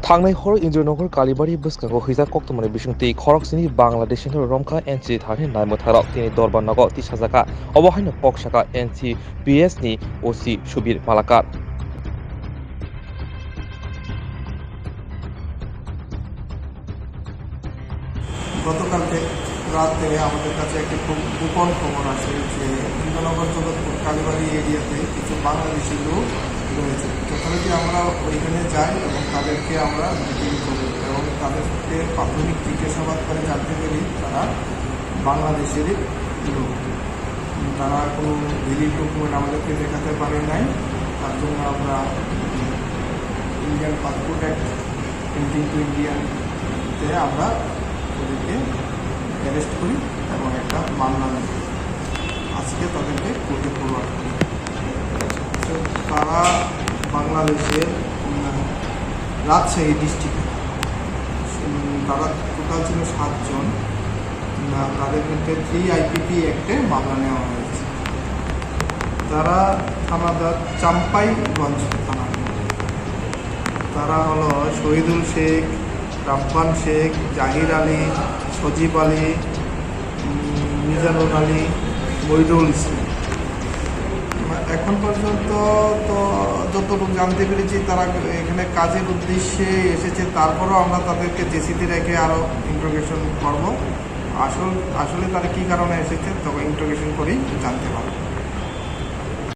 थांनाय हर इन्द्रनगर कालीबाड़ी बस्काखौ हैजा कक्टमानि बिसुंथि खरकसिनि बांलादेशी रमखा एनसि थारनि नायमथाराव तिनि दरबार नगाव तिसाजाका अबहायनो पक्षाका एनसि पिएस नि ओसि सुबीर मालाकार গতকালকে রাত থেকে আমাদের কাছে একটি খুব গোপন খবর আসে যে ইন্দ্রনগর জগৎপুর কালীবাড়ি এরিয়াতে কিছু বাংলাদেশি লোক রয়েছে। যথারীতি আমরা ওইখানে যাই এবং তাদেরকে আমরা মিটিং করি এবং তাদেরকে প্রাথমিক জিজ্ঞাসাবাদ করে জানতে পারি তারা বাংলাদেশেরই লোক। তারা কোনো ভ্যালিড ডকুমেন্ট আমাদেরকে দেখাতে পারে নাই, তার জন্য আমরা Indian passport act printing to ইন্ডিয়ানতে আমরা ওদেরকে অ্যারেস্ট করি এবং একটা মামলা নিই। আজকে তাদেরকে কোর্টে ফরওয়ার্ড করি। তারা বাংলাদেশের রাজশাহী ডিস্ট্রিক্ট, তারা টোটাল ছিল 7 জন। তাদের মধ্যে 3 IPP অ্যাক্টে মামলা নেওয়া হয়েছে। তারা থানাদার চাম্পাইগঞ্জ থানা। তারা হলো শহীদুল শেখ, রাব্বান শেখ, জাহির আলী, সজীব আলী, মিজানুর আলী, মইদুল ইসলাম। এখন পর্যন্ত তো যতটুকু জানতে পেরেছি তারা এখানে কাজের উদ্দেশ্যে এসেছে। তারপরেও আমরা তাদেরকে জেসিতে রেখে আরও ইন্টারোগেশন করব। আসলে তারা কী কারণে এসেছে তবে ইন্টারোগেশন করেই জানতে পারবো।